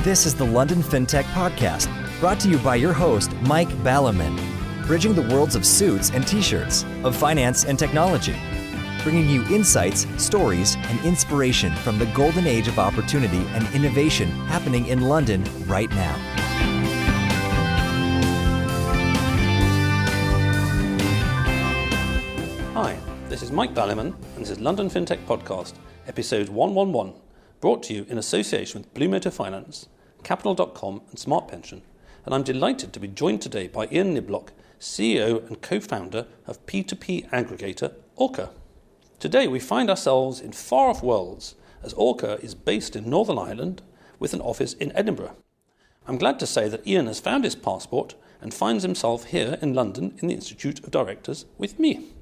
This is the London FinTech Podcast, brought to you by your host, Mike Ballerman, bridging the worlds of suits and t-shirts, of finance and technology, bringing you insights, stories, and inspiration from the golden age of opportunity and innovation happening in London right now. Hi, this is Mike Ballerman, and this is London FinTech Podcast, episode 111, brought to you in association with Blue Motor Finance, Capital.com and Smart Pension, and I'm delighted to be joined today by Iain Niblock, CEO and co-founder of P2P aggregator Orca. Today we find ourselves in far-off worlds, as Orca is based in Northern Ireland with an office in Edinburgh. I'm glad to say that Iain has found his passport and finds himself here in London in the Institute of Directors with me.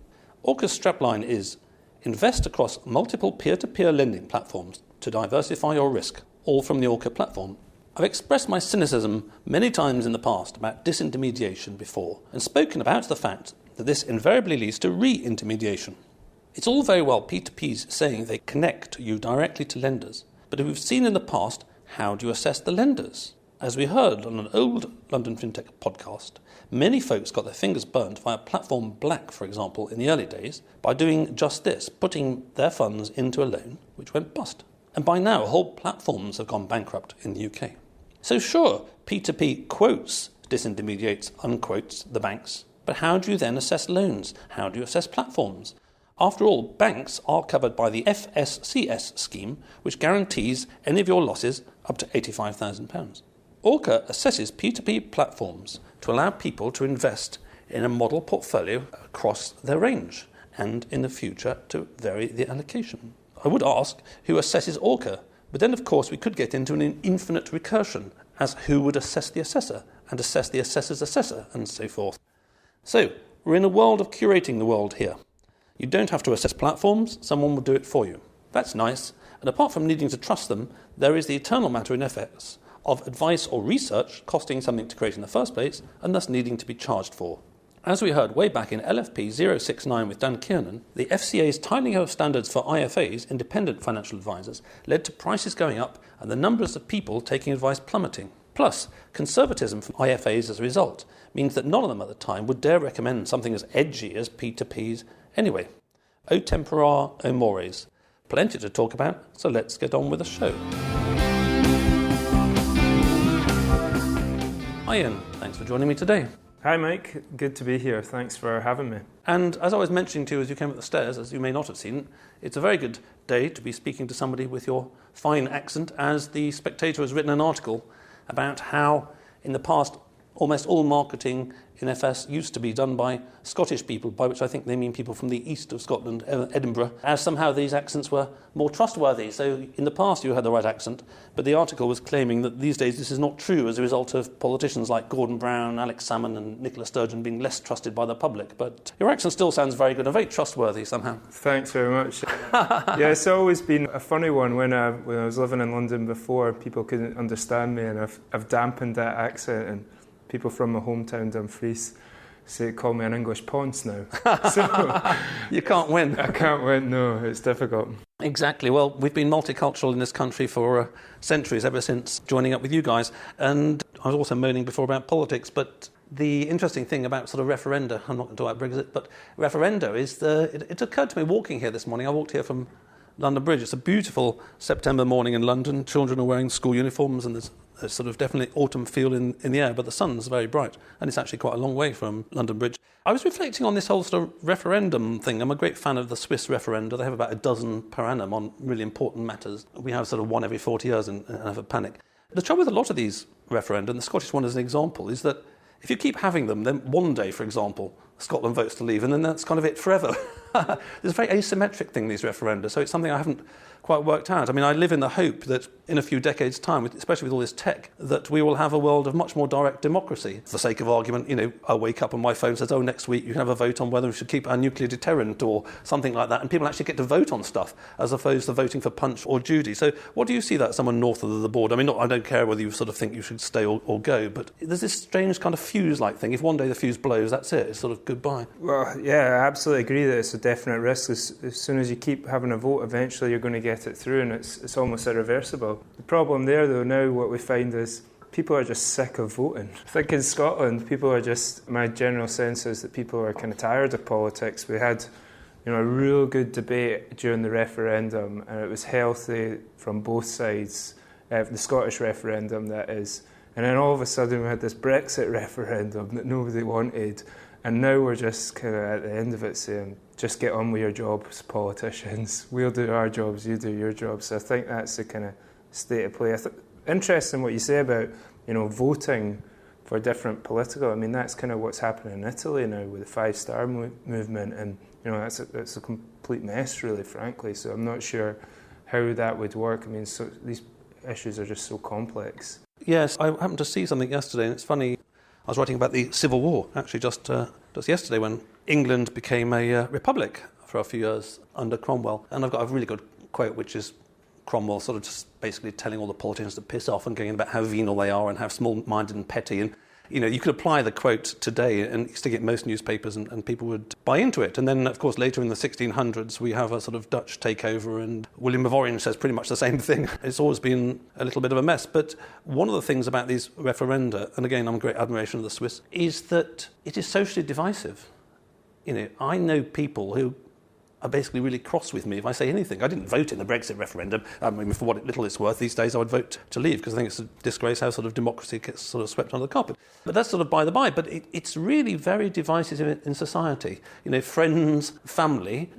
Orca's strapline is, invest across multiple peer-to-peer lending platforms to diversify your risk, all from the Orca platform. I've expressed my cynicism many times in the past about disintermediation before and spoken about the fact that this invariably leads to re-intermediation. It's all very well P2Ps saying they connect you directly to lenders, but as we've seen in the past, how do you assess the lenders? As we heard on an old London FinTech podcast, many folks got their fingers burnt via platform Black, for example, in the early days, by doing just this, putting their funds into a loan which went bust. And by now, whole platforms have gone bankrupt in the UK. So sure, P2P quotes disintermediates, unquotes the banks, but how do you then assess loans? How do you assess platforms? After all, banks are covered by the FSCS scheme, which guarantees any of your losses up to £85,000. Orca assesses P2P platforms to allow people to invest in a model portfolio across their range, and in the future to vary the allocation. I would ask, who assesses Orca? But then, of course, we could get into an infinite recursion as who would assess the assessor and assess the assessor's assessor and so forth. So, we're in a world of curating the world here. You don't have to assess platforms, someone will do it for you. That's nice, and apart from needing to trust them, there is the eternal matter in FX of advice or research costing something to create in the first place and thus needing to be charged for. As we heard way back in LFP111 with Dan Kiernan, the FCA's tightening of standards for IFAs, independent financial advisors, led to prices going up and the numbers of people taking advice plummeting. Plus, conservatism from IFAs as a result means that none of them at the time would dare recommend something as edgy as P2Ps anyway. O tempora, o mores. Plenty to talk about, so let's get on with the show. Hi Iain, thanks for joining me today. Hi Mike, good to be here. Thanks for having me. And as I was mentioning to you as you came up the stairs, as you may not have seen, it's a very good day to be speaking to somebody with your fine accent, as the Spectator has written an article about how in the past almost all marketing in FS used to be done by Scottish people, by which I think they mean people from the east of Scotland, Edinburgh, as somehow these accents were more trustworthy. So in the past you had the right accent, but the article was claiming that these days this is not true as a result of politicians like Gordon Brown, Alex Salmond and Nicola Sturgeon being less trusted by the public. But your accent still sounds very good and very trustworthy somehow. Thanks very much. Yeah, it's always been a funny one. When I was living in London before, people couldn't understand me, and I've dampened that accent, and people from my hometown, Dumfries, call me an English ponce now. So you can't win. I can't win, no, it's difficult. Exactly. Well, we've been multicultural in this country for centuries, ever since joining up with you guys. And I was also moaning before about politics, but the interesting thing about sort of referenda, I'm not going to talk about Brexit, but referenda is it occurred to me walking here this morning. I walked here from London Bridge. It's a beautiful September morning in London. Children are wearing school uniforms and there's a sort of definitely autumn feel in the air, but the sun's very bright and it's actually quite a long way from London Bridge. I was reflecting on this whole sort of referendum thing. I'm a great fan of the Swiss referenda. They have about a dozen per annum on really important matters. We have sort of one every 40 years and have a panic. The trouble with a lot of these referenda, and the Scottish one as an example, is that if you keep having them, then one day, for example, Scotland votes to leave, and then that's kind of it forever. There's a very asymmetric thing, these referenda, so it's something I haven't quite worked out. I mean, I live in the hope that in a few decades' time, especially with all this tech, that we will have a world of much more direct democracy. For the sake of argument, I wake up and my phone says, oh, next week you can have a vote on whether we should keep our nuclear deterrent or something like that, and people actually get to vote on stuff as opposed to voting for Punch or Judy. So what do you see that someone north of the board? I mean, I don't care whether you sort of think you should stay or go, but there's this strange kind of fuse-like thing. If one day the fuse blows, that's it. It's sort of goodbye. Well, yeah, I absolutely agree that it's definite risk. As soon as you keep having a vote, eventually you're going to get it through, and it's almost irreversible. The problem there, though, now what we find is people are just sick of voting. I think in Scotland, my general sense is that people are kind of tired of politics. We had a real good debate during the referendum, and it was healthy from both sides, the Scottish referendum, that is. And then all of a sudden we had this Brexit referendum that nobody wanted, and now we're just kind of at the end of it saying, just get on with your jobs, politicians. We'll do our jobs, you do your jobs. So I think that's the kind of state of play. Interesting what you say about, voting for different political. I mean, that's kind of what's happening in Italy now with the Five-Star movement, and that's a complete mess, really, frankly. So I'm not sure how that would work. I mean, so these issues are just so complex. Yes, I happened to see something yesterday, and it's funny. I was writing about the Civil War, actually, just yesterday, when England became a republic for a few years under Cromwell. And I've got a really good quote, which is Cromwell sort of just basically telling all the politicians to piss off and going about how venal they are and how small-minded and petty. And, you could apply the quote today and stick it in most newspapers and people would buy into it. And then, of course, later in the 1600s, we have a sort of Dutch takeover, and William of Orange says pretty much the same thing. It's always been a little bit of a mess. But one of the things about these referenda, and again, I'm a great admiration of the Swiss, is that it is socially divisive. I know people who are basically really cross with me if I say anything. I didn't vote in the Brexit referendum. I mean, for what little it's worth, these days I would vote to leave, because I think it's a disgrace how sort of democracy gets sort of swept under the carpet. But that's sort of by the by. But it's really very divisive in society. Friends, family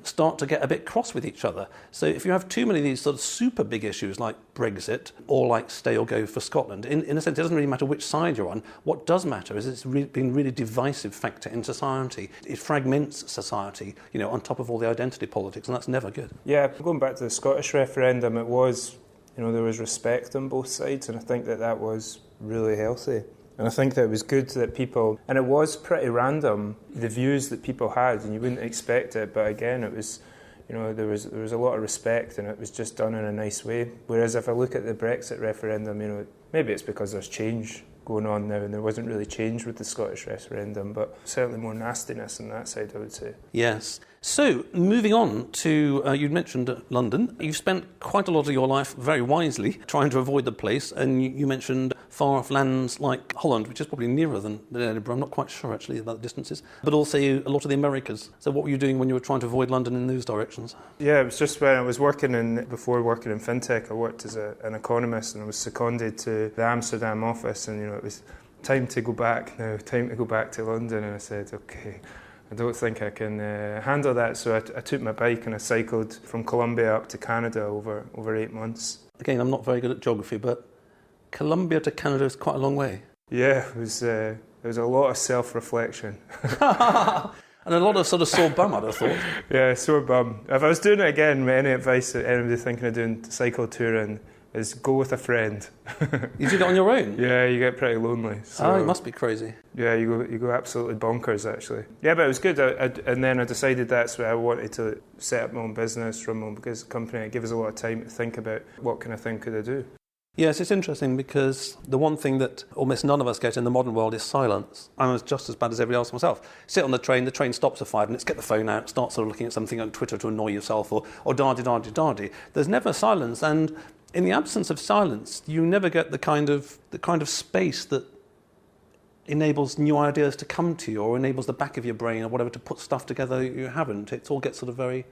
start to get a bit cross with each other. So if you have too many of these sort of super big issues like Brexit or like stay or go for Scotland, in a sense it doesn't really matter which side you're on. What does matter is it's been really divisive factor in society. It fragments society, on top of all the identity politics, and that's never good. Yeah, going back to the Scottish referendum, it was, there was respect on both sides, and I think that was really healthy. And I think that it was good that people, and it was pretty random, the views that people had, and you wouldn't expect it, but again, it was, there was a lot of respect, and it was just done in a nice way. Whereas if I look at the Brexit referendum, maybe it's because there's change going on now, and there wasn't really change with the Scottish referendum, but certainly more nastiness on that side, I would say. Yes. So, moving on to, you'd mentioned London. You've spent quite a lot of your life, very wisely, trying to avoid the place, and you mentioned far-off lands like Holland, which is probably nearer than Edinburgh. I'm not quite sure, actually, about the distances, but also a lot of the Americas. So what were you doing when you were trying to avoid London in those directions? Yeah, it was just when I was before working in fintech, I worked as an economist, and I was seconded to the Amsterdam office, and, it was time to go back to London, and I said, okay, I don't think I can handle that, so I took my bike and I cycled from Colombia up to Canada over 8 months. Again, I'm not very good at geography, but Colombia to Canada is quite a long way. Yeah, it was a lot of self-reflection. And a lot of sort of sore bum, I'd have thought. Yeah, sore bum. If I was doing it again, any advice that anybody thinking of doing cycle touring is go with a friend. You did it on your own? Yeah, you get pretty lonely. So, it must be crazy. Yeah, you go absolutely bonkers, actually. Yeah, but it was good. And then I decided that's what I wanted to set up my own business, run my own company. It gave us a lot of time to think about what kind of thing could I do. Yes, it's interesting because the one thing that almost none of us get in the modern world is silence. I'm just as bad as everybody else myself. Sit on the train stops for 5 minutes, get the phone out, start sort of looking at something on Twitter to annoy yourself or da-di. There's never silence, and in the absence of silence, you never get the kind of space that enables new ideas to come to you or enables the back of your brain or whatever to put stuff together you haven't. It all gets sort of very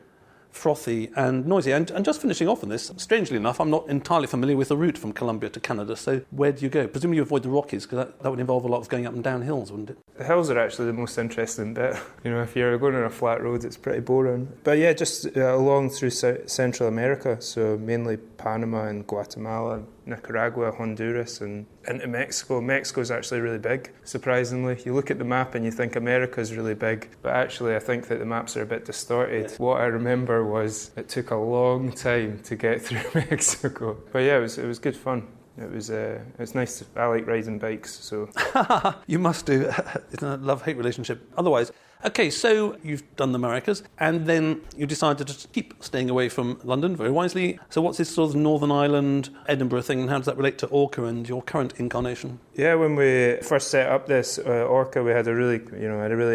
frothy and noisy. And just finishing off on this, strangely enough, I'm not entirely familiar with the route from Colombia to Canada, so where do you go? Presumably you avoid the Rockies, because that would involve a lot of going up and down hills, wouldn't it? The hills are actually the most interesting bit. If you're going on a flat road, it's pretty boring. But yeah, just along through Central America, so mainly Panama and Guatemala, Nicaragua, Honduras, and into Mexico. Mexico's actually really big, surprisingly. You look at the map and you think America's really big, but actually I think that the maps are a bit distorted. What I remember was it took a long time to get through Mexico. But yeah, it was good fun. It was nice. I like riding bikes, so... You must do. It's a love-hate relationship. Otherwise... Okay, so you've done the Americas, and then you decided to keep staying away from London, very wisely. So what's this sort of Northern Ireland, Edinburgh thing, and how does that relate to Orca and your current incarnation? Yeah, when we first set up this Orca, we had a really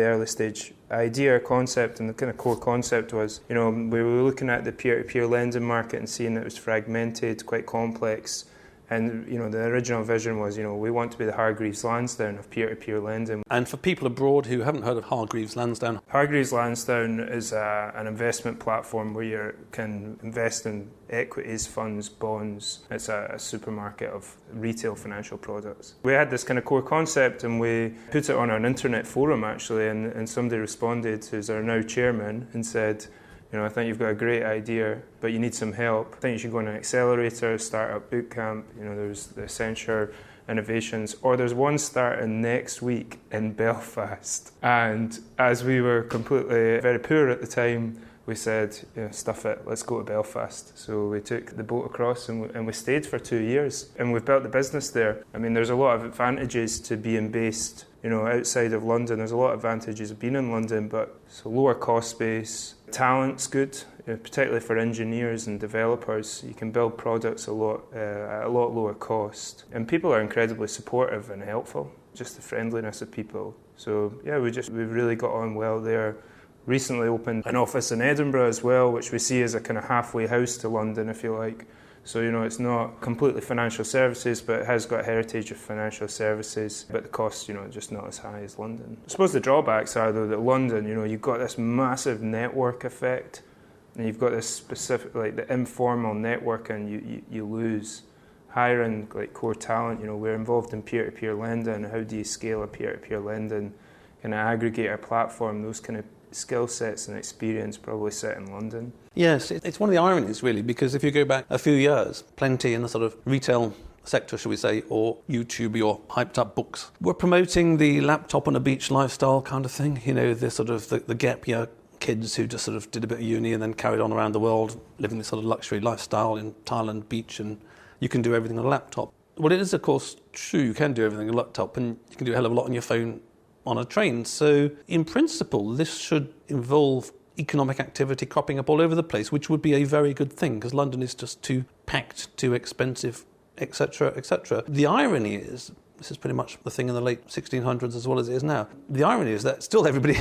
early stage idea or concept, and the kind of core concept was, we were looking at the peer-to-peer lending market and seeing that it was fragmented, quite complex. And, the original vision was, we want to be the Hargreaves Lansdown of peer-to-peer lending. And for people abroad who haven't heard of Hargreaves Lansdown? Hargreaves Lansdown is an investment platform where you can invest in equities, funds, bonds. It's a supermarket of retail financial products. We had this kind of core concept and we put it on an internet forum actually, and somebody responded, who's our now chairman, and said, I think you've got a great idea, but you need some help. I think you should go on an accelerator, startup bootcamp. There's the Accenture Innovations, or there's one starting next week in Belfast. And as we were completely very poor at the time, we said, stuff it, let's go to Belfast. So we took the boat across and we stayed for 2 years. And we've built the business there. I mean, there's a lot of advantages to being based, outside of London. There's a lot of advantages of being in London, but it's a lower cost base. Talent's good, particularly for engineers and developers. You can build products at a lot lower cost. And people are incredibly supportive and helpful, just the friendliness of people. So, we've really got on well there. Recently opened an office in Edinburgh as well, which we see as a kind of halfway house to London, if you like. So, it's not completely financial services, but it has got a heritage of financial services. But the costs, just not as high as London. I suppose the drawbacks are, though, that London, you've got this massive network effect, and you've got this specific, like the informal network, and you lose. Hiring, core talent, we're involved in peer-to-peer lending. How do you scale a peer-to-peer lending kind of aggregator platform? Those kind of skill sets and experience probably sit in London. Yes, it's one of the ironies, really, because if you go back a few years, plenty in the sort of retail sector, shall we say, or YouTube or hyped up books, were promoting the laptop on a beach lifestyle kind of thing, the sort of the gap year kids who just sort of did a bit of uni and then carried on around the world, living this sort of luxury lifestyle in Thailand beach, and you can do everything on a laptop. Well, it is, of course, true, you can do everything on a laptop, and you can do a hell of a lot on your phone on a train. So, in principle, this should involve economic activity cropping up all over the place, which would be a very good thing, because London is just too packed, too expensive, etc., etc. The irony is, this is pretty much the thing in the late 1600s as well as it is now, the irony is that still everybody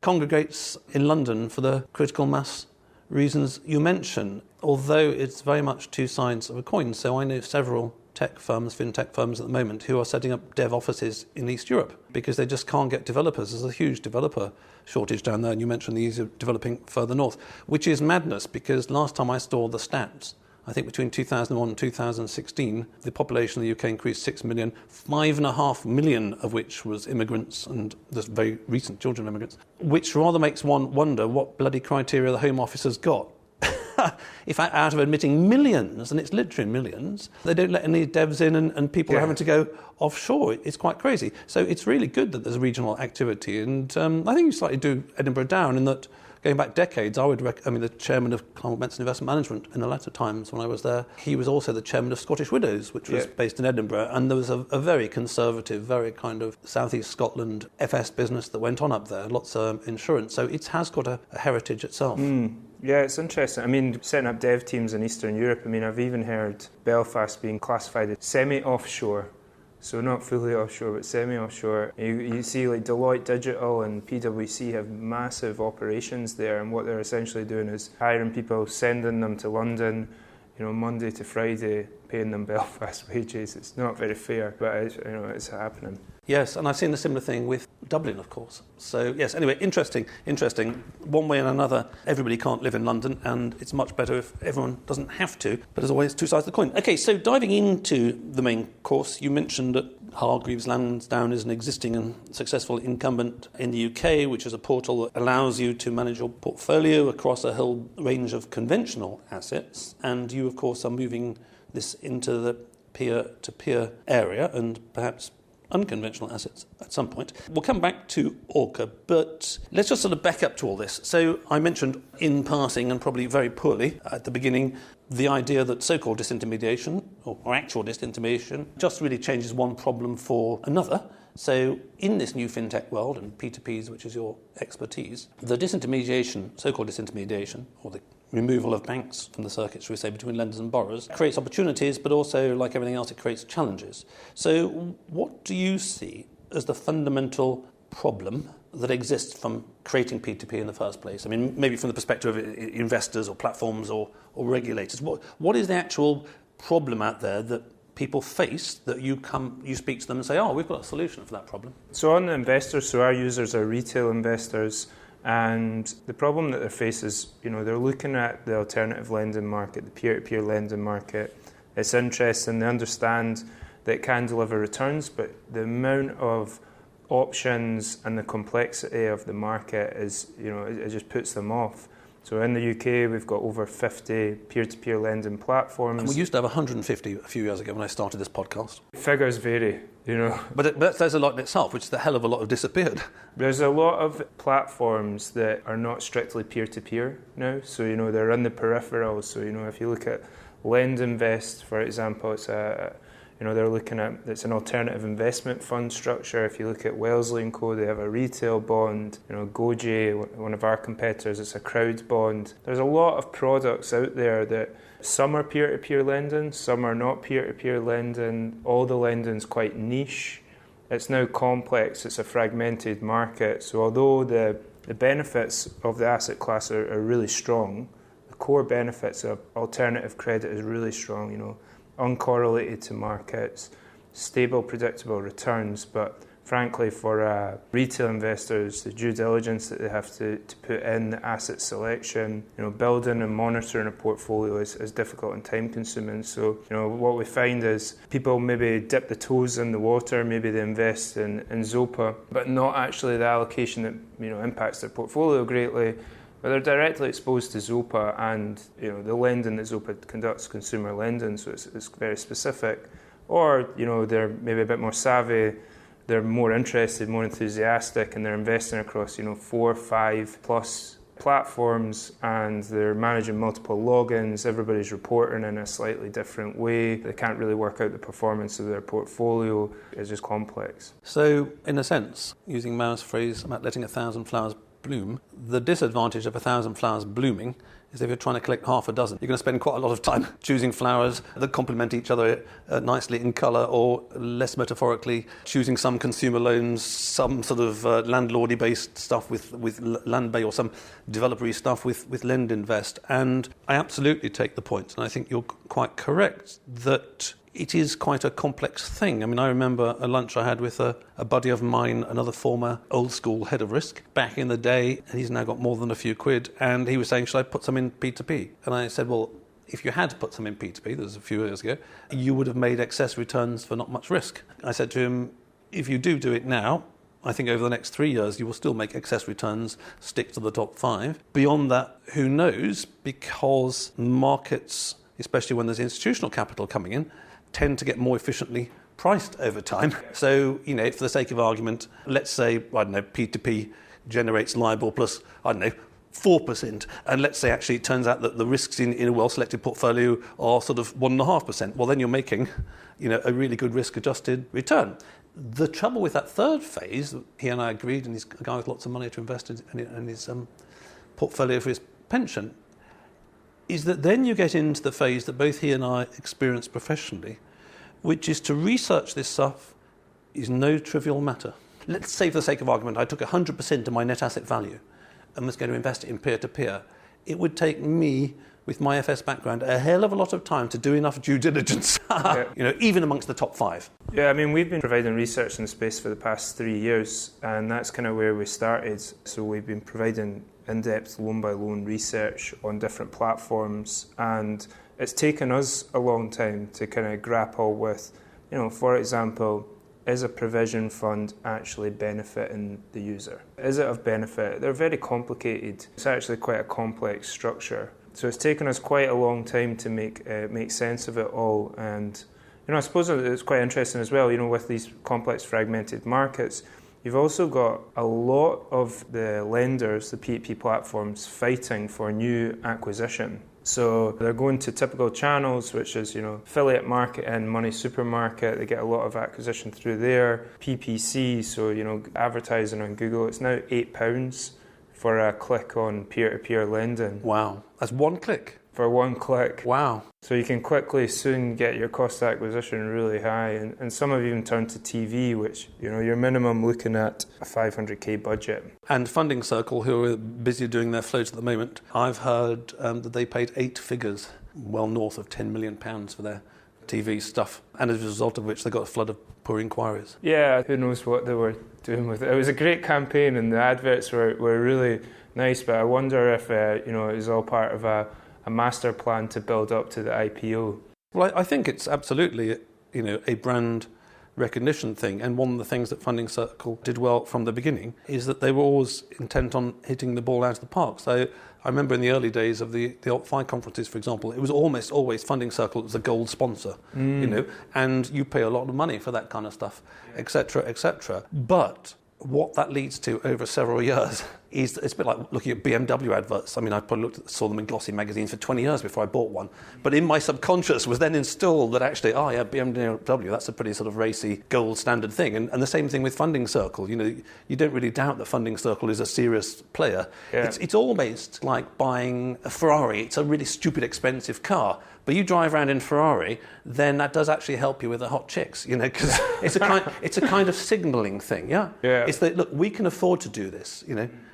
congregates in London for the critical mass reasons you mention, although it's very much two sides of a coin. So I know several tech firms, fintech firms at the moment, who are setting up dev offices in East Europe because they just can't get developers. There's a huge developer shortage down there, and you mentioned the ease of developing further north, which is madness because last time I saw the stats, I think between 2001 and 2016, the population of the UK increased 6 million, 5.5 million of which was immigrants and just very recent children of immigrants, which rather makes one wonder what bloody criteria the Home Office has got. If out of admitting millions, and it's literally millions, they don't let any devs in and people are having to go offshore. It's quite crazy. So it's really good that there's regional activity. And I think you slightly do Edinburgh down in that, going back decades, the chairman of Climate Benson Investment Management in the latter times when I was there, he was also the chairman of Scottish Widows, which was based in Edinburgh. And there was a very conservative, very kind of southeast Scotland FS business that went on up there, lots of insurance. So it has got a heritage itself. Yeah, it's interesting. I mean, setting up dev teams in Eastern Europe, I've even heard Belfast being classified as semi-offshore. So not fully offshore, but semi-offshore. You see like Deloitte Digital and PwC have massive operations there, and what they're essentially doing is hiring people, sending them to London, Monday to Friday, paying them Belfast wages. It's not very fair, but it's happening. Yes, and I've seen a similar thing with Dublin, of course. So, yes, anyway, interesting. One way and another, everybody can't live in London, and it's much better if everyone doesn't have to, but as always, two sides of the coin. Okay, so diving into the main course, you mentioned that Hargreaves Lansdown is an existing and successful incumbent in the UK, which is a portal that allows you to manage your portfolio across a whole range of conventional assets, and you, of course, are moving this into the peer-to-peer area and perhaps unconventional assets at some point. We'll come back to Orca, but let's just sort of back up to all this. So I mentioned in passing, and probably very poorly at the beginning, the idea that so-called disintermediation, or actual disintermediation, just really changes one problem for another. So in this new fintech world, and P2Ps, which is your expertise, the disintermediation, so-called disintermediation, or the removal of banks from the circuit, shall we say, between lenders and borrowers, creates opportunities, but also, like everything else, it creates challenges. So what do you see as the fundamental problem that exists from creating P2P in the first place? I mean, maybe from the perspective of investors or platforms or regulators. What is the actual problem out there that people face that you speak to them and say, oh, we've got a solution for that problem? So on the investors, so our users are retail investors, and the problem that they face is, they're looking at the alternative lending market, the peer-to-peer lending market. It's interesting, they understand that it can deliver returns, but the amount of options and the complexity of the market is, it just puts them off. So in the UK, we've got over 50 peer-to-peer lending platforms. And we used to have 150 a few years ago when I started this podcast. Figures vary, But there's a lot in itself, which is a hell of a lot have disappeared. There's a lot of platforms that are not strictly peer-to-peer now. So, they're in the peripherals. So, if you look at LendInvest, for example, it's they're looking at, it's an alternative investment fund structure. If you look at Wellesley & Co, they have a retail bond. Goji, one of our competitors, it's a crowd bond. There's a lot of products out there that some are peer-to-peer lending, some are not peer-to-peer lending. All the lending's quite niche. It's now complex, it's a fragmented market. So although the benefits of the asset class are really strong, the core benefits of alternative credit is really strong, uncorrelated to markets, stable, predictable returns. But frankly, for retail investors, the due diligence that they have to put in, the asset selection, building and monitoring a portfolio is difficult and time consuming. So, what we find is people maybe dip the toes in the water, maybe they invest in Zopa, but not actually the allocation that, impacts their portfolio greatly. But they're directly exposed to Zopa and the lending that Zopa conducts, consumer lending, so it's very specific. Or they're maybe a bit more savvy, they're more interested, more enthusiastic, and they're investing across 4, 5 plus platforms, and they're managing multiple logins. Everybody's reporting in a slightly different way. They can't really work out the performance of their portfolio. It's just complex. So, in a sense, using Mao's phrase about letting 1,000 flowers bloom, the disadvantage of 1,000 flowers blooming is if you're trying to collect half a dozen, you're going to spend quite a lot of time choosing flowers that complement each other nicely in colour, or less metaphorically, choosing some consumer loans, some sort of landlordy based stuff with LandBay, or some developer-y stuff with LendInvest. And I absolutely take the point, and I think you're quite correct that it is quite a complex thing. I mean, I remember a lunch I had with a buddy of mine, another former old-school head of risk, back in the day, and he's now got more than a few quid, and he was saying, should I put some in P2P? And I said, well, if you had put some in P2P, this was a few years ago, you would have made excess returns for not much risk. I said to him, if you do it now, I think over the next 3 years, you will still make excess returns, stick to the top 5. Beyond that, who knows? Because markets, especially when there's institutional capital coming in, tend to get more efficiently priced over time. So, for the sake of argument, let's say, P2P generates LIBOR plus, 4%. And let's say actually it turns out that the risks in a well-selected portfolio are sort of 1.5%. Well, then you're making, a really good risk-adjusted return. The trouble with that third phase, he and I agreed, and he's a guy with lots of money to invest in his portfolio for his pension, is that then you get into the phase that both he and I experienced professionally, which is to research this stuff is no trivial matter. Let's say, for the sake of argument, I took 100% of my net asset value and was going to invest it in peer-to-peer. It would take me, with my FS background, a hell of a lot of time to do enough due diligence, even amongst the top 5. Yeah, I mean, we've been providing research in the space for the past 3 years, and that's kind of where we started. So we've been providing in-depth loan-by-loan research on different platforms, and it's taken us a long time to kind of grapple with, for example, is a provision fund actually benefiting the user? Is it of benefit? They're very complicated. It's actually quite a complex structure. So it's taken us quite a long time to make sense of it all. And I suppose it's quite interesting as well, with these complex fragmented markets, you've also got a lot of the lenders, the P2P platforms, fighting for new acquisition. So they're going to typical channels, which is, affiliate marketing, money supermarket. They get a lot of acquisition through there. PPC, so, advertising on Google. It's now £8 for a click on peer-to-peer lending. Wow. That's one click? For one click. Wow. So you can soon get your cost of acquisition really high. And some have even turned to TV, which, your minimum looking at a 500k budget. And Funding Circle, who are busy doing their floats at the moment, I've heard that they paid 8 figures, well north of £10 million for their TV stuff. And as a result of which, they got a flood of poor inquiries. Yeah, who knows what they were doing with it. It was a great campaign and the adverts were really nice, but I wonder if, it was all part of a master plan to build up to the IPO. Well, I think it's absolutely, a brand recognition thing. And one of the things that Funding Circle did well from the beginning is that they were always intent on hitting the ball out of the park. So I remember in the early days of the Alt-Fi conferences, for example, it was almost always Funding Circle was a gold sponsor, and you pay a lot of money for that kind of stuff, etc., etc. But what that leads to over several years is it's a bit like looking at BMW adverts. I mean, I probably saw them in glossy magazines for 20 years before I bought one. But in my subconscious was then installed that actually, BMW, that's a pretty sort of racy gold standard thing. And the same thing with Funding Circle. You don't really doubt that Funding Circle is a serious player. Yeah. It's almost like buying a Ferrari. It's a really stupid expensive car. But you drive around in Ferrari, then that does actually help you with the hot chicks, because it's a kind of signalling thing, yeah? It's that, look, we can afford to do this,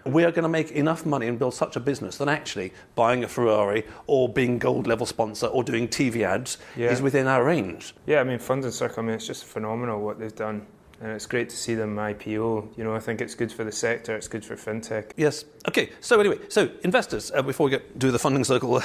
We are going to make enough money and build such a business that actually buying a Ferrari or being gold level sponsor or doing TV ads is within our range. Yeah, Funding Circle, it's just phenomenal what they've done. And it's great to see them IPO. I think it's good for the sector, it's good for fintech. Yes. Okay, so anyway, investors, before we do the Funding Circle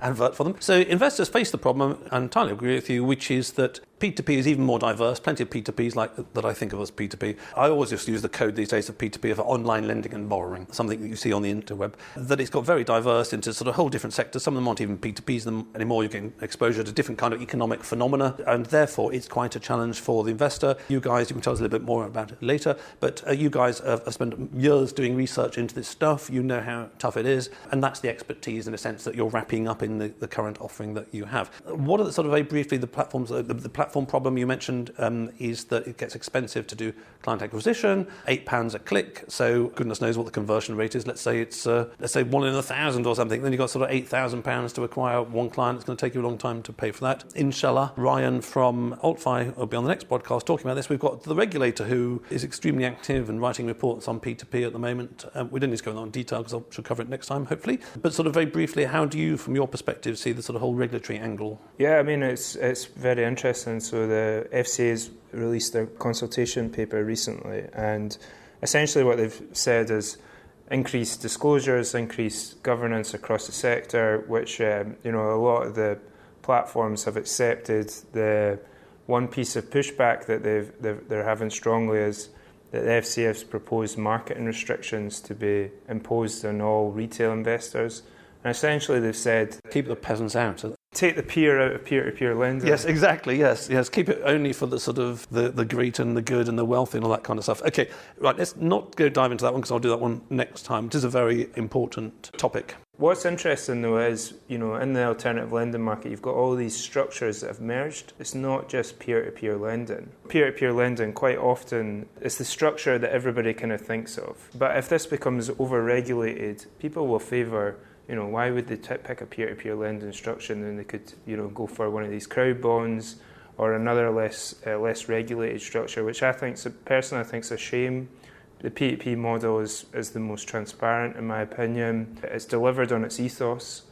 advert for them. So investors face the problem, I entirely agree with you, which is that P2P is even more diverse. Plenty of P2Ps that I think of as P2P. I always just use the code these days of P2P for online lending and borrowing, something that you see on the interweb, that it's got very diverse into sort of whole different sectors. Some of them aren't even P2Ps anymore. You're getting exposure to different kind of economic phenomena, and therefore it's quite a challenge for the investor. You guys, you can tell us a little bit more about it later, but you guys have spent years doing research into this stuff. You know how tough it is, and that's the expertise in a sense that you're wrapping up in the current offering that you have. What are the sort of very briefly the platforms, the platform problem you mentioned is that it gets expensive to do client acquisition, £8 a click, so goodness knows what the conversion rate is. Let's say it's 1 in 1,000 or something, then you've got sort of £8,000 to acquire one client. It's going to take you a long time to pay for that. Inshallah, Ryan from Alt-Fi will be on the next podcast talking about this. We've got the regulator who is extremely active and writing reports on P2P at the moment. We don't need to go into detail because I should cover it next time, hopefully. But sort of very briefly, how do you, from your perspective, see the sort of whole regulatory angle? Yeah, it's very interesting. So the FCA has released their consultation paper recently, and essentially what they've said is increased disclosures, increased governance across the sector, which a lot of the platforms have accepted. The one piece of pushback that they're having strongly is that the FCA has proposed marketing restrictions to be imposed on all retail investors. And essentially they've said, keep the peasants out. Take the peer out of peer-to-peer lending. Yes, exactly, yes. Keep it only for the sort of the great and the good and the wealthy and all that kind of stuff. Okay, right, let's not go dive into that one because I'll do that one next time. It is a very important topic. What's interesting though is, in the alternative lending market, you've got all these structures that have merged. It's not just peer-to-peer lending. Peer-to-peer lending, quite often, is the structure that everybody kind of thinks of. But if this becomes over-regulated, people will favour, why would they pick a peer-to-peer lending structure and then they could, go for one of these crowd bonds or another less regulated structure, which I think is a shame. The P2P model is the most transparent, in my opinion. It's delivered on its ethos.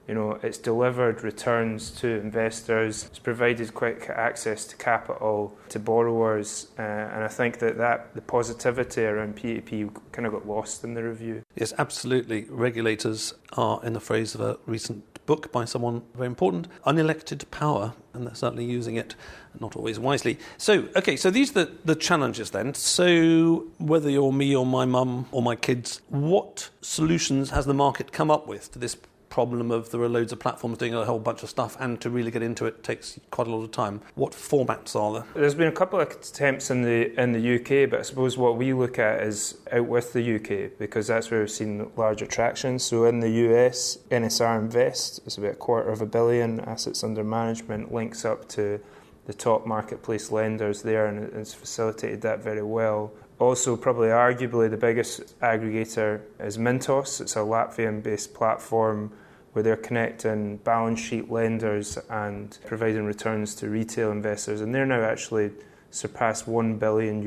It's delivered returns to investors. It's provided quick access to capital, to borrowers. And I think that the positivity around P2P kind of got lost in the review. Yes, absolutely. Regulators are, in the phrase of a recent book by someone very important, unelected power, and they're certainly using it not always wisely. So these are the challenges then. So whether you're me or my mum or my kids, what solutions has the market come up with to this problem of there are loads of platforms doing a whole bunch of stuff, and to really get into it takes quite a lot of time? What formats are there? There's been a couple of attempts in the UK, but I suppose what we look at is out with the UK, because that's where we've seen larger traction. So in the US, NSR Invest is about $250 million assets under management, links up to the top marketplace lenders there, and it's facilitated that very well. Also, probably arguably the biggest aggregator is Mintos. It's a Latvian-based platform where they're connecting balance sheet lenders and providing returns to retail investors. And they're now actually surpassed €1 billion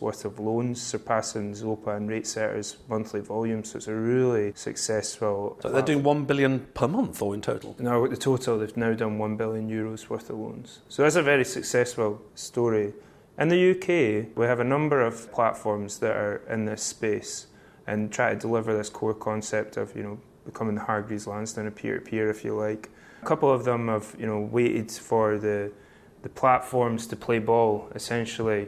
worth of loans, surpassing Zopa and RateSetter's monthly volume. So it's a really successful... So they're doing 1 billion per month or in total? No, the total, they've now done €1 billion worth of loans. So that's a very successful story. In the UK, we have a number of platforms that are in this space and try to deliver this core concept of, becoming the Hargreaves Lansdown of peer-to-peer, if you like. A couple of them have, waited for the platforms to play ball, essentially.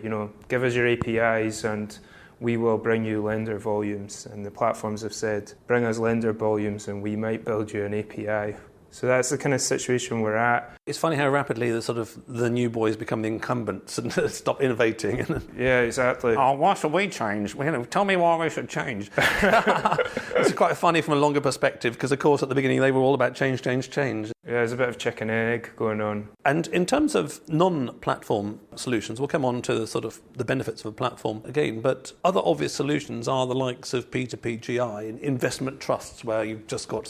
Give us your APIs and we will bring you lender volumes. And the platforms have said, bring us lender volumes and we might build you an API. So that's the kind of situation we're at. It's funny how rapidly the new boys become the incumbents and stop innovating. Yeah, exactly. Oh, why should we change? Tell me why we should change. It's quite funny from a longer perspective because, of course, at the beginning they were all about change. Yeah, there's a bit of chicken and egg going on. And in terms of non-platform solutions, we'll come on to the benefits of a platform again, but other obvious solutions are the likes of P2P GI, investment trusts, where you've just got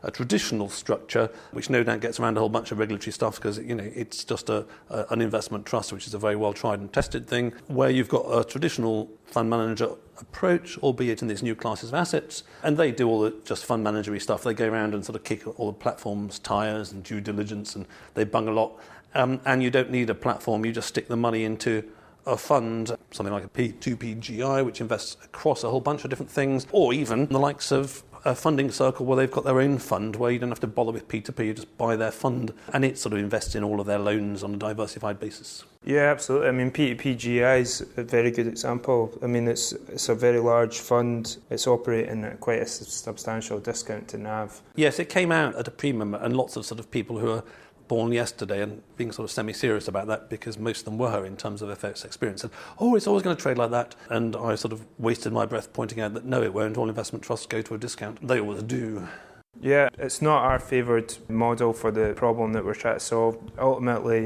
a traditional structure, which no doubt gets around a whole bunch of regulatory stuff because it's just an investment trust, which is a very well tried and tested thing, where you've got a traditional fund manager approach, albeit in these new classes of assets, and they do all the just fund managery stuff. They go around and kick all the platforms' tires and due diligence, and they bung a lot. And you don't need a platform; you just stick the money into a fund, something like a P2P GI, which invests across a whole bunch of different things, or even the likes of a funding circle where they've got their own fund where you don't have to bother with P2P, you just buy their fund and it invests in all of their loans on a diversified basis. Yeah, absolutely. P2P GI is a very good example. It's a very large fund. It's operating at quite a substantial discount to NAV. Yes, it came out at a premium and lots of people who are born yesterday and being semi-serious about that because most of them were in terms of FX experience. And, it's always going to trade like that. And I wasted my breath pointing out that no, it won't. All investment trusts go to a discount. They always do. Yeah, it's not our favoured model for the problem that we're trying to solve. Ultimately,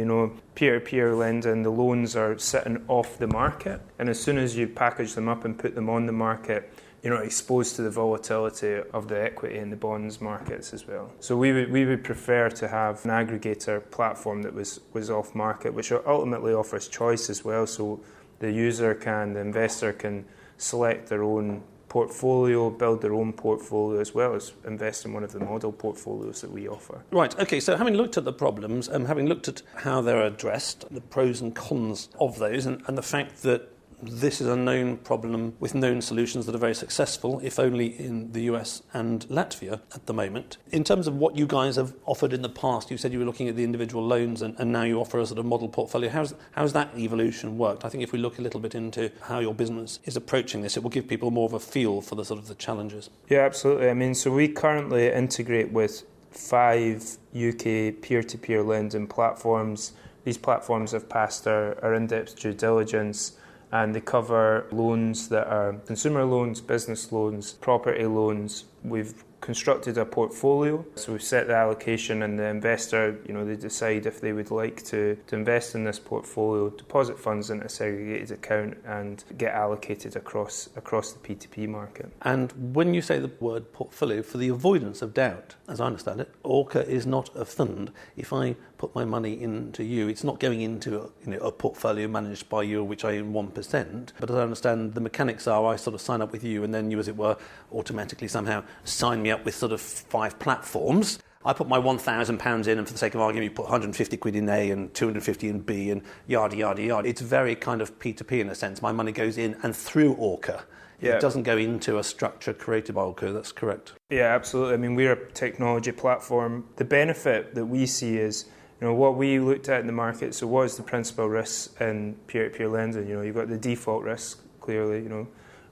peer-to-peer lending, the loans are sitting off the market. And as soon as you package them up and put them on the market, exposed to the volatility of the equity and the bonds markets as well. So we would prefer to have an aggregator platform that was off market, which ultimately offers choice as well. So the investor can select their own portfolio, build their own portfolio, as well as invest in one of the model portfolios that we offer. Right, okay, so having looked at the problems and having looked at how they're addressed, the pros and cons of those, and the fact that this is a known problem with known solutions that are very successful, if only in the US and Latvia at the moment. In terms of what you guys have offered in the past, you said you were looking at the individual loans and now you offer a model portfolio. How's that evolution worked? I think if we look a little bit into how your business is approaching this, it will give people more of a feel for the challenges. Yeah, absolutely. So we currently integrate with 5 UK peer-to-peer lending platforms. These platforms have passed our in-depth due diligence, and they cover loans that are consumer loans, business loans, property loans. We've constructed a portfolio, so we've set the allocation, and the investor, they decide if they would like to invest in this portfolio, deposit funds into a segregated account and get allocated across the P2P market. And when you say the word portfolio, for the avoidance of doubt, as I understand it, Orca is not a fund. If I put my money into you, it's not going into a portfolio managed by you, which I own 1%. But as I understand, the mechanics are I sign up with you, and then you, as it were, automatically somehow sign me up with 5 platforms. I put my £1,000 in, and for the sake of argument, you put 150 quid in A and 250 in B, and yada, yada, yada. It's very kind of P2P in a sense. My money goes in and through Orca. Yeah. It doesn't go into a structure created by Orca, that's correct. Yeah, absolutely. We're a technology platform. The benefit that we see is, what we looked at in the market, so what is the principal risks in peer-to-peer lending? You've got the default risk, clearly,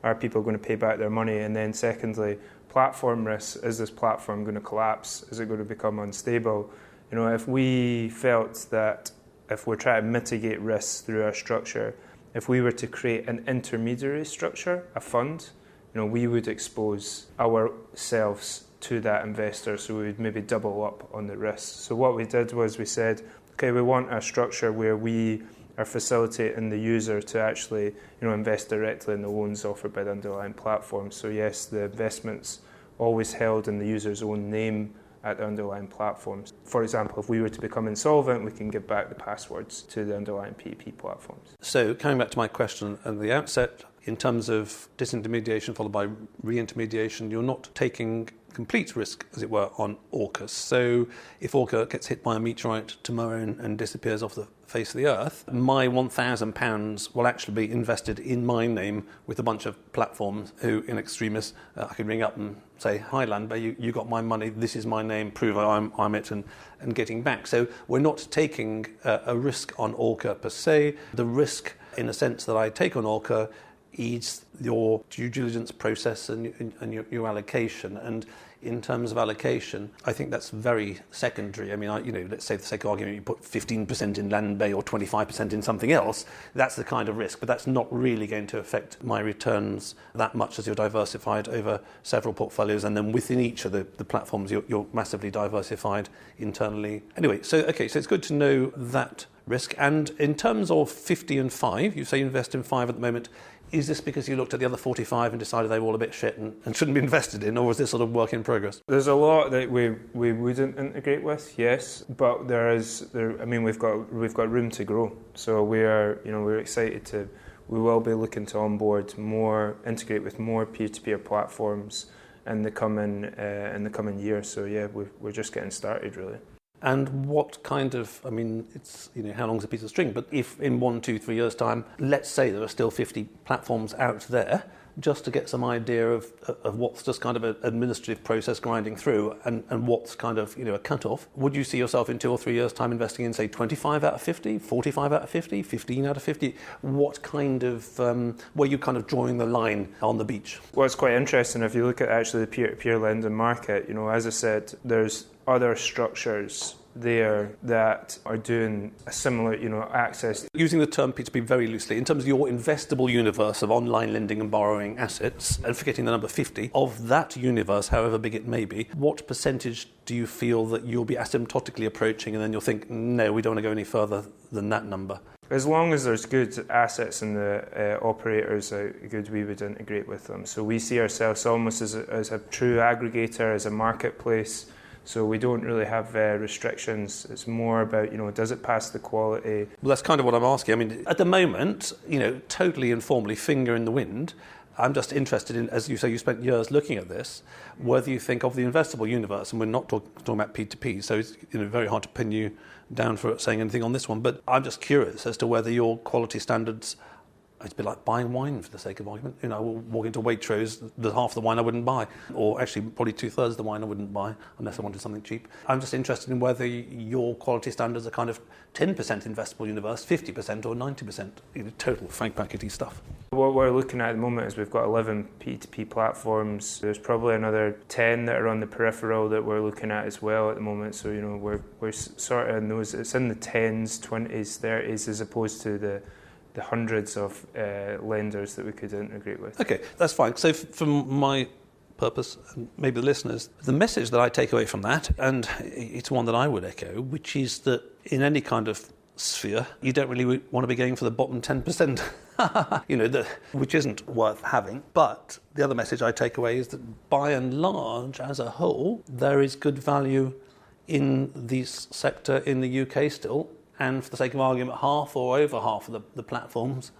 are people going to pay back their money? And then secondly, platform risks, is this platform going to collapse? Is it going to become unstable? If we felt that if we're trying to mitigate risks through our structure, if we were to create an intermediary structure, a fund, we would expose ourselves to that investor, so we would maybe double up on the risks. So what we did was we said, okay, we want a structure where we are facilitating the user to actually invest directly in the loans offered by the underlying platform. So yes, the investment's always held in the user's own name at the underlying platforms. For example, if we were to become insolvent, we can give back the passwords to the underlying P2P platforms. So coming back to my question at the outset, in terms of disintermediation followed by re-intermediation, you're not taking complete risk, as it were, on Orca. So if Orca gets hit by a meteorite tomorrow and disappears off the face of the earth, my £1,000 will actually be invested in my name with a bunch of platforms who, in extremis, I could ring up and say, hi Landbay, you got my money, this is my name, prove I'm it, and getting back. So we're not taking a risk on Orca per se. The risk, in a sense, that I take on Orca is your due diligence process and your allocation. And in terms of allocation, I think that's very secondary. I mean, let's say for the sake of argument, you put 15% in Landbay or 25% in something else. That's the kind of risk, but that's not really going to affect my returns that much as you're diversified over several portfolios, and then within each of the platforms, you're massively diversified internally. Anyway, so it's good to know that risk. And in terms of 50 and 5, you say you invest in 5 at the moment. Is this because you looked at the other 45 and decided they were all a bit shit and shouldn't be invested in, or is this sort of work in progress? There's a lot that we wouldn't integrate with, yes, but we've got room to grow. So we're excited we will be looking to onboard integrate with more peer-to-peer platforms in the coming year. So yeah, we're just getting started really. And what kind of, it's, how long's a piece of string, but if in 1, 2, 3 years' time, let's say there are still 50 platforms out there, just to get some idea of what's just kind of an administrative process grinding through and what's kind of, a cut-off, would you see yourself in 2 or 3 years' time investing in, say, 25 out of 50, 45 out of 50, 15 out of 50? What kind of, were you kind of drawing the line on the beach? Well, it's quite interesting. If you look at actually the peer-to-peer lending market, as I said, there's other structures there that are doing a similar, access. Using the term P2P very loosely, in terms of your investable universe of online lending and borrowing assets, and forgetting the number 50, of that universe, however big it may be, what percentage do you feel that you'll be asymptotically approaching and then you'll think, no, we don't want to go any further than that number? As long as there's good assets and the operators are good, we would integrate with them. So we see ourselves almost as a true aggregator, as a marketplace. So we don't really have restrictions. It's more about, does it pass the quality? Well, that's kind of what I'm asking. I mean, at the moment, totally informally, finger in the wind, I'm just interested in, as you say, you spent years looking at this, whether you think of the investable universe, and we're not talking about P2P, so it's very hard to pin you down for saying anything on this one, but I'm just curious as to whether your quality standards, it's a bit like buying wine for the sake of argument. We'll walk into Waitrose, there's half the wine I wouldn't buy, or actually probably 2/3 of the wine I wouldn't buy unless I wanted something cheap. I'm just interested in whether your quality standards are kind of 10% investable universe, 50% or 90%, total fag packety stuff. What we're looking at the moment is we've got 11 P2P platforms. There's probably another 10 that are on the peripheral that we're looking at as well at the moment. So, we're sort of in those, it's in the 10s, 20s, 30s as opposed to the hundreds of lenders that we could integrate with. Okay, that's fine. So from my purpose, and maybe the listeners, the message that I take away from that, and it's one that I would echo, which is that in any kind of sphere, you don't really want to be going for the bottom 10%, which isn't worth having. But the other message I take away is that by and large, as a whole, there is good value in this sector in the UK still. And for the sake of argument, half or over half of the platforms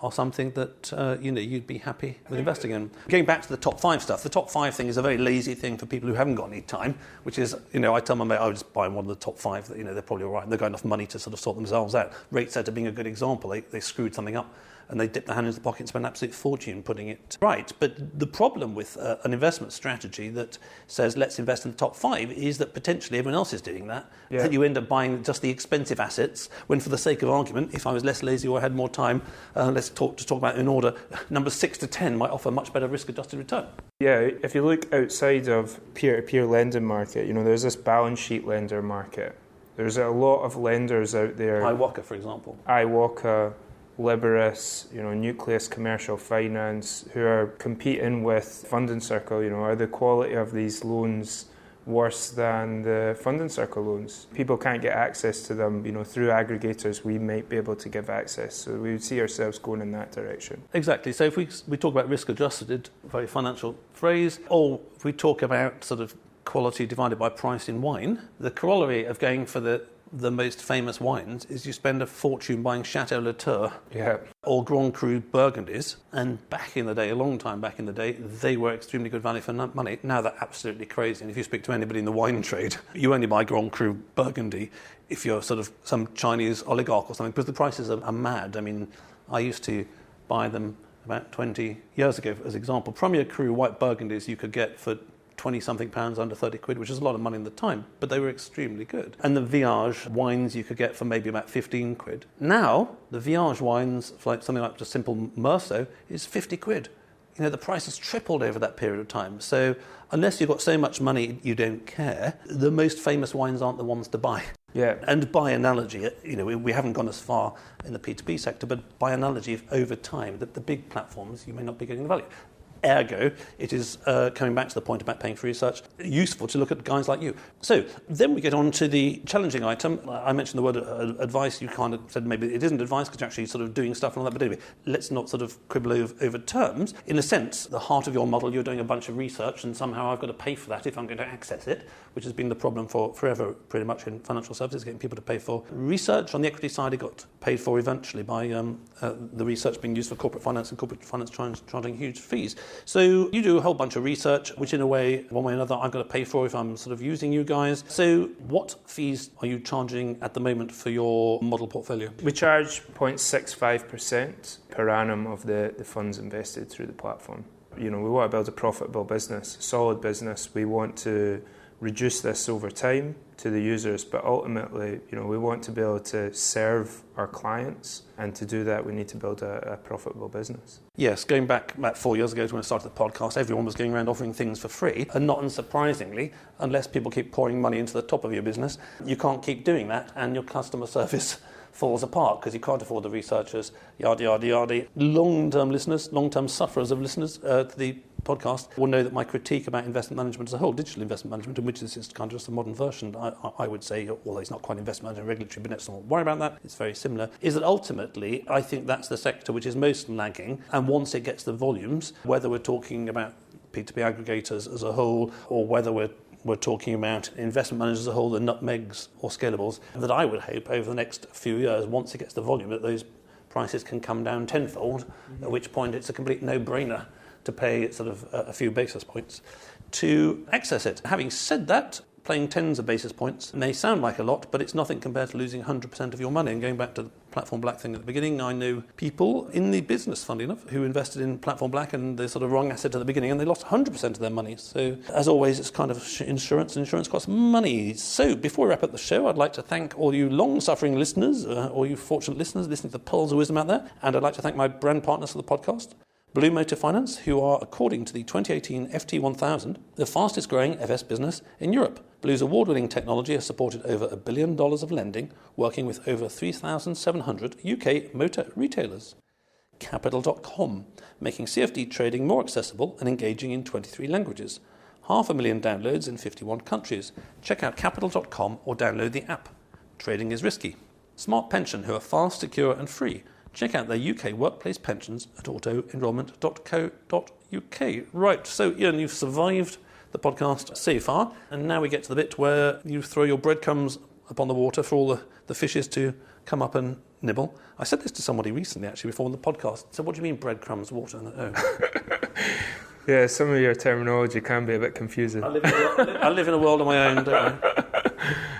are something that you'd be happy with investing in. Going back to the top 5 stuff, the top 5 thing is a very lazy thing for people who haven't got any time, which is, I tell my mate, I would just buy one of the top 5 that, they're probably all right. They've got enough money to sort of sort themselves out. RateSetter being a good example. They screwed something up and they dip their hand into the pocket and spend an absolute fortune putting it right. But the problem with an investment strategy that says let's invest in the top 5 is that potentially everyone else is doing that, that you end up buying just the expensive assets when, for the sake of argument, if I was less lazy or I had more time, let's talk about in order, numbers 6 to 10 might offer much better risk-adjusted return. Yeah, if you look outside of peer-to-peer lending market, there's this balance sheet lender market. There's a lot of lenders out there. Iwaka, for example. Iwaka, Liberis, Nucleus Commercial Finance, who are competing with Funding Circle. Are the quality of these loans worse than the funding circle loans. People can't get access to them, through aggregators. We might be able to give access. So we would see ourselves going in that direction. Exactly. So if we talk about risk adjusted, very financial phrase, or if we talk about sort of quality divided by price in wine, the corollary of going for the most famous wines is you spend a fortune buying Chateau Latour or Grand Cru Burgundies, and back in the day, a long time back in the day, they were extremely good value for money. Now they're absolutely crazy, and if you speak to anybody in the wine trade, you only buy Grand Cru Burgundy if you're sort of some Chinese oligarch or something, because the prices are mad. I mean, I used to buy them about 20 years ago, as example. Premier Cru white Burgundies you could get for 20-something pounds, under 30 quid, which is a lot of money in the time, but they were extremely good. And the Viage wines you could get for maybe about 15 quid. Now, the Viage wines, for like something like just simple Meursault, is 50 quid. The price has tripled over that period of time. So unless you've got so much money you don't care, the most famous wines aren't the ones to buy. Yeah. And by analogy, we haven't gone as far in the P2P sector, but by analogy, if over time, that the big platforms, you may not be getting the value. Ergo, it is, coming back to the point about paying for research, useful to look at guys like you. So then we get on to the challenging item. I mentioned the word advice. You kind of said maybe it isn't advice because you're actually sort of doing stuff and all that. But anyway, let's not sort of quibble over terms. In a sense, the heart of your model, you're doing a bunch of research and somehow I've got to pay for that if I'm going to access it, which has been the problem for forever pretty much in financial services, getting people to pay for research. On the equity side, it got paid for eventually by the research being used for corporate finance and corporate finance charging huge fees. So you do a whole bunch of research, which in a way, one way or another, I've got to pay for if I'm sort of using you guys. So what fees are you charging at the moment for your model portfolio? We charge 0.65% per annum of the funds invested through the platform. We want to build a profitable business, a solid business. We want to reduce this over time to the users, but ultimately, we want to be able to serve our clients, and to do that, we need to build a profitable business. Yes, going back about 4 years ago to when I started the podcast, everyone was going around offering things for free, and not unsurprisingly, unless people keep pouring money into the top of your business, you can't keep doing that, and your customer service falls apart because you can't afford the researchers, yada, yada, yada. Long-term listeners, long-term sufferers of listeners to the podcast will know that my critique about investment management as a whole, digital investment management, in which this is kind of just a modern version, I would say, although it's not quite investment management regulatory, but let's not worry about that, it's very similar, is that ultimately I think that's the sector which is most lagging, and once it gets the volumes, whether we're talking about P2P aggregators as a whole, or whether we're talking about investment managers as a whole, the nutmegs or scalables, that I would hope over the next few years, once it gets the volume, that those prices can come down tenfold, at which point it's a complete no-brainer to pay sort of a few basis points to access it. Having said that, paying tens of basis points may sound like a lot, but it's nothing compared to losing 100% of your money. And going back to the Platform Black thing at the beginning, I know people in the business, funnily enough, who invested in Platform Black and the sort of wrong asset at the beginning, and they lost 100% of their money. So, as always, it's kind of insurance, and insurance costs money. So, before we wrap up the show, I'd like to thank all you long-suffering listeners, or you fortunate listeners listening to the pearls of wisdom out there, and I'd like to thank my brand partners for the podcast, Blue Motor Finance, who are, according to the 2018 FT1000, the fastest growing FS business in Europe. Blue's award-winning technology has supported over $1 billion of lending, working with over 3,700 UK motor retailers. Capital.com, making CFD trading more accessible and engaging in 23 languages. 500,000 downloads in 51 countries. Check out Capital.com or download the app. Trading is risky. Smart Pension, who are fast, secure and free. Check out their UK workplace pensions at autoenrolment.co.uk. Right, so Iain, you've survived the podcast so far, and now we get to the bit where you throw your breadcrumbs upon the water for all the fishes to come up and nibble. I said this to somebody recently, actually, before on the podcast. So what do you mean breadcrumbs, water? Oh. Yeah, some of your terminology can be a bit confusing. I live in a world of my own, don't I?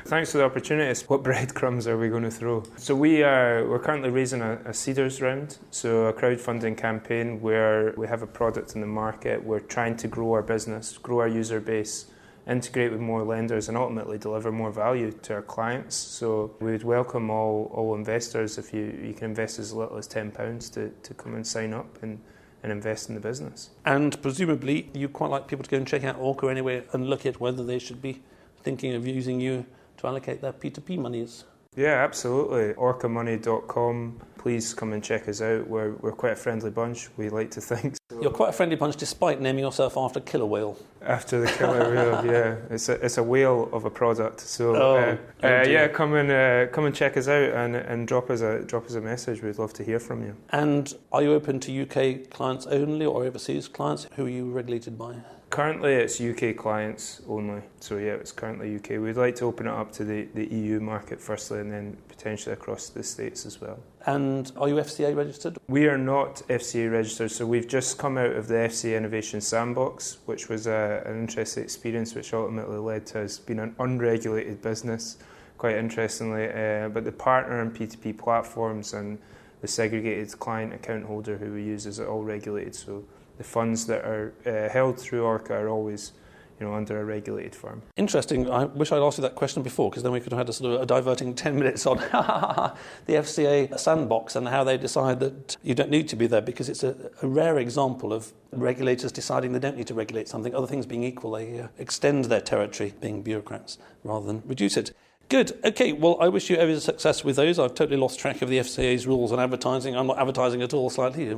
Thanks for the opportunity. What breadcrumbs are we going to throw? So we're currently raising a seeders round, so a crowdfunding campaign where we have a product in the market. We're trying to grow our business, grow our user base, integrate with more lenders, and ultimately deliver more value to our clients. So we would welcome all investors. If you can invest as little as £10 to come and sign up and invest in the business. And presumably you quite like people to go and check out Orca anyway and look at whether they should be thinking of using you to allocate their P2P monies. Yeah, absolutely. orcamoney.com. Please come and check us out. We're quite a friendly bunch, we like to think. You're quite a friendly bunch despite naming yourself after killer whale. After the killer whale, yeah. It's a whale of a product. So come and check us out and drop us a message. We'd love to hear from you. And are you open to UK clients only or overseas clients? Who are you regulated by? Currently, it's UK clients only. So yeah, it's currently UK. We'd like to open it up to the EU market firstly, and then potentially across the States as well. And are you FCA registered? We are not FCA registered, so we've just come out of the FCA Innovation Sandbox, which was an interesting experience, which ultimately led to us being an unregulated business, quite interestingly. But the partner and P2P platforms and the segregated client account holder who we use is all regulated. So the funds that are held through Orca are always, under a regulated firm. Interesting. I wish I'd asked you that question before, because then we could have had a sort of a diverting 10 minutes on the FCA sandbox and how they decide that you don't need to be there, because it's a rare example of regulators deciding they don't need to regulate something. Other things being equal, they extend their territory, being bureaucrats, rather than reduce it. Good. Okay, well, I wish you every success with those. I've totally lost track of the FCA's rules on advertising. I'm not advertising at all, slightly.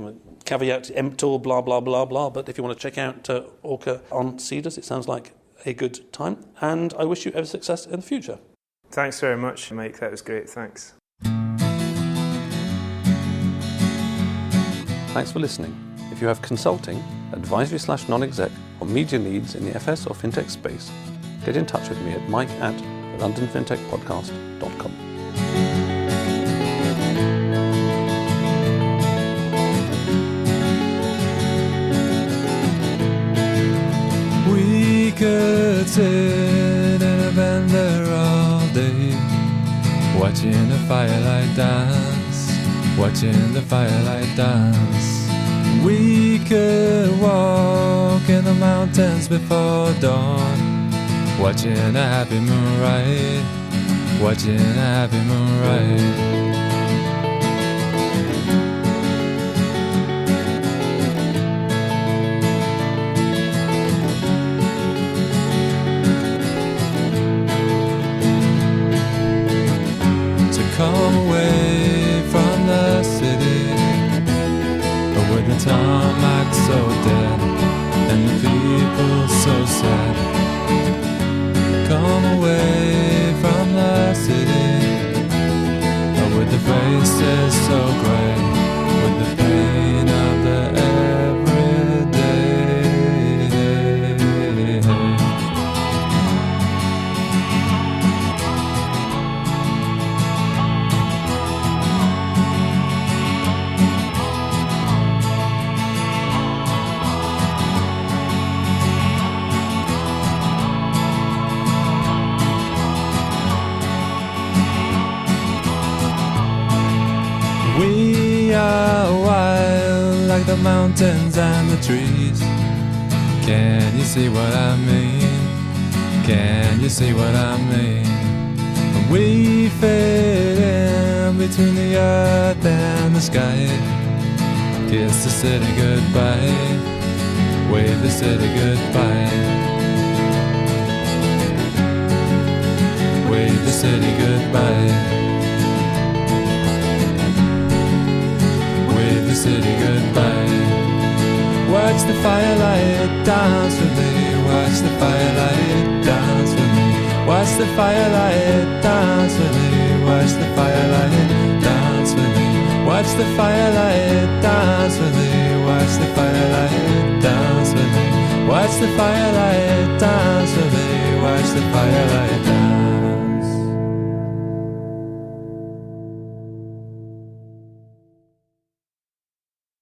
Caveat emptor, blah, blah, blah, blah. But if you want to check out Orca on Cedars, it sounds like a good time. And I wish you every success in the future. Thanks very much, Mike. That was great. Thanks. Thanks for listening. If you have consulting, advisory/non-exec, or media needs in the FS or fintech space, get in touch with me at mike@londonfintechpodcast.com. We could sit in a bender all day, watching the firelight dance, watching the firelight dance. We could walk in the mountains before dawn, watching a happy moonrise, watching a happy moonrise. To come away from the city, with the tarmac so dead and the people so sad. Come away from the city, with the faces so grey, with the pain of the everyday. We are wild like the mountains and the trees. Can you see what I mean? Can you see what I mean? We fit in between the earth and the sky. Kiss the city goodbye, wave the city goodbye, wave the city goodbye. The city goodbye. Watch the firelight dance with me. Watch the firelight dance with me. Watch the firelight dance with me. Watch the firelight dance with me. Watch the firelight dance with me. Watch the firelight dance with me. Watch the firelight dance